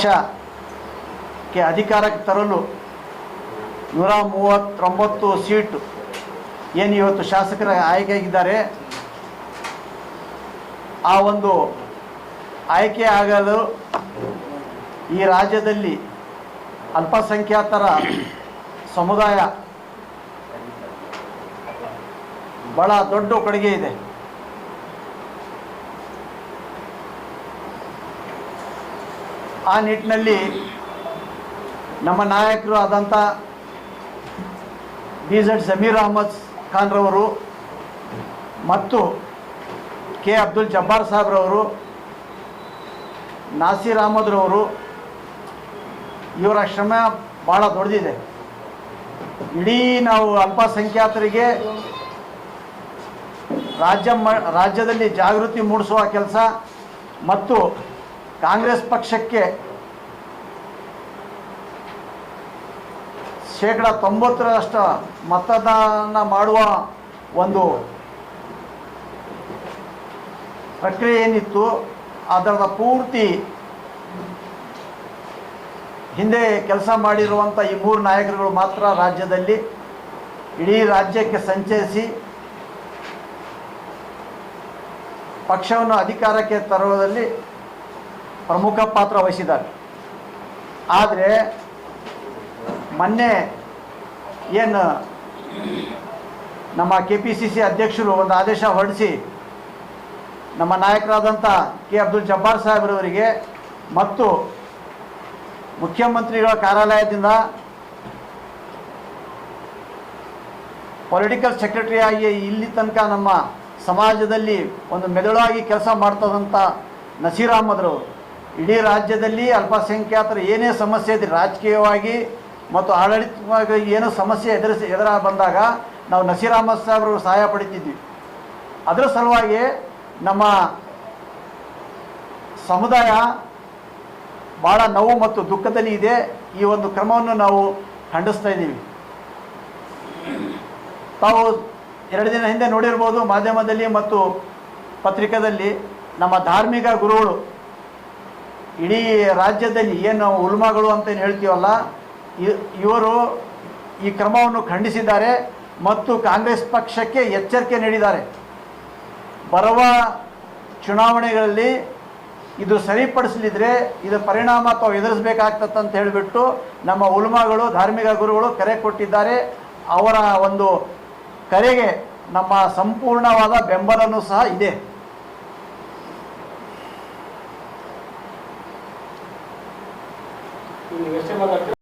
ಪಕ್ಷಕ್ಕೆ ಅಧಿಕಾರಕ್ಕೆ ತರಲು 139 ಸೀಟು ಏನು ಇವತ್ತು ಶಾಸಕರ ಆಯ್ಕೆಯಾಗಿದ್ದಾರೆ, ಆ ಒಂದು ಆಯ್ಕೆ ಆಗಲು ಈ ರಾಜ್ಯದಲ್ಲಿ ಅಲ್ಪಸಂಖ್ಯಾತರ ಸಮುದಾಯ ಬಹಳ ದೊಡ್ಡ ಕೊಡುಗೆ ಇದೆ. ಆ ನಿಟ್ಟಿನಲ್ಲಿ ನಮ್ಮ ನಾಯಕರು ಆದಂಥ BZ ಜಮೀರ್ ಅಹಮದ್ ಖಾನ್ರವರು ಮತ್ತು ಕೆ ಅಬ್ದುಲ್ ಜಬ್ಬಾರ್ ಸಾಹೇಬ್ರವರು, ನಾಸೀರ್ ಅಹಮದ್ರವರು, ಇವರ ಶ್ರಮ ಭಾಳ ದೊಡ್ಡದಿದೆ. ಇಡೀ ನಾವು ಅಲ್ಪಸಂಖ್ಯಾತರಿಗೆ ರಾಜ್ಯದಲ್ಲಿ ಜಾಗೃತಿ ಮೂಡಿಸುವ ಕೆಲಸ ಮತ್ತು ಕಾಂಗ್ರೆಸ್ ಪಕ್ಷಕ್ಕೆ 90% ಮತದಾನ ಮಾಡುವ ಒಂದು ಪ್ರಕ್ರಿಯೆ ಏನಿತ್ತು ಅದರ ಪೂರ್ತಿ ಹಿಂದೆ ಕೆಲಸ ಮಾಡಿರುವಂಥ ಈ 3 ನಾಯಕರುಗಳು ಮಾತ್ರ ರಾಜ್ಯದಲ್ಲಿ ಇಡೀ ರಾಜ್ಯಕ್ಕೆ ಸಂಚರಿಸಿ ಪಕ್ಷವನ್ನು ಅಧಿಕಾರಕ್ಕೆ ತರುವುದರಲ್ಲಿ ಪ್ರಮುಖ ಪಾತ್ರ ವಹಿಸಿದ್ದಾರೆ. ಆದರೆ ಮೊನ್ನೆ ಏನು ನಮ್ಮ KPCC ಅಧ್ಯಕ್ಷರು ಒಂದು ಆದೇಶ ಹೊರಡಿಸಿ ನಮ್ಮ ನಾಯಕರಾದಂಥ ಕೆ ಅಬ್ದುಲ್ ಜಬ್ಬಾರ್ ಸಾಹೇಬ್ರವರಿಗೆ ಮತ್ತು ಮುಖ್ಯಮಂತ್ರಿಗಳ ಕಾರ್ಯಾಲಯದಿಂದ ಪೊಲಿಟಿಕಲ್ ಸೆಕ್ರೆಟರಿಯಾಗಿ ಇಲ್ಲಿ ತನಕ ನಮ್ಮ ಸಮಾಜದಲ್ಲಿ ಒಂದು ಮೆದುಳಾಗಿ ಕೆಲಸ ಮಾಡ್ತದಂಥ ನಸೀರ್ ಅಹಮದ್ರವರು ಇಡೀ ರಾಜ್ಯದಲ್ಲಿ ಅಲ್ಪಸಂಖ್ಯಾತರ ಏನೇ ಸಮಸ್ಯೆ ಇದೆ, ರಾಜಕೀಯವಾಗಿ ಮತ್ತು ಆಡಳಿತವಾಗಿ ಏನೋ ಸಮಸ್ಯೆ ಎದುರ ಬಂದಾಗ ನಾವು ನಸೀರ್ ಅಹಮದ್ ಸಾಹೇಬ್ರವರು ಸಹಾಯ ಪಡಿತಿದ್ವಿ. ಅದರ ಸಲುವಾಗಿ ನಮ್ಮ ಸಮುದಾಯ ಭಾಳ ನೋವು ಮತ್ತು ದುಃಖದಲ್ಲಿ ಇದೆ. ಈ ಒಂದು ಕ್ರಮವನ್ನು ನಾವು ಖಂಡಿಸ್ತಾ ಇದ್ದೀವಿ. ತಾವು 2 ದಿನ ಹಿಂದೆ ನೋಡಿರ್ಬೋದು ಮಾಧ್ಯಮದಲ್ಲಿ ಮತ್ತು ಪತ್ರಿಕಾದಲ್ಲಿ ನಮ್ಮ ಧಾರ್ಮಿಕ ಗುರುಗಳು ಇಡೀ ರಾಜ್ಯದಲ್ಲಿ ಏನು ಉಲ್ಮಾಗಳು ಅಂತ ಏನು ಹೇಳ್ತೀವಲ್ಲ, ಇವರು ಈ ಕ್ರಮವನ್ನು ಖಂಡಿಸಿದ್ದಾರೆ ಮತ್ತು ಕಾಂಗ್ರೆಸ್ ಪಕ್ಷಕ್ಕೆ ಎಚ್ಚರಿಕೆ ನೀಡಿದ್ದಾರೆ. ಬರುವ ಚುನಾವಣೆಗಳಲ್ಲಿ ಇದು ಸರಿಪಡಿಸಲಿದ್ರೆ ಇದರ ಪರಿಣಾಮ ತಾವು ಎದುರಿಸಬೇಕಾಗ್ತದೆ ಅಂತ ಹೇಳಿಬಿಟ್ಟು ನಮ್ಮ ಉಲ್ಮಾಗಳು ಧಾರ್ಮಿಕ ಗುರುಗಳು ಕರೆ ಕೊಟ್ಟಿದ್ದಾರೆ. ಅವರ ಒಂದು ಕರೆಗೆ ನಮ್ಮ ಸಂಪೂರ್ಣವಾದ ಬೆಂಬಲನೂ ಸಹ ಇದೆ.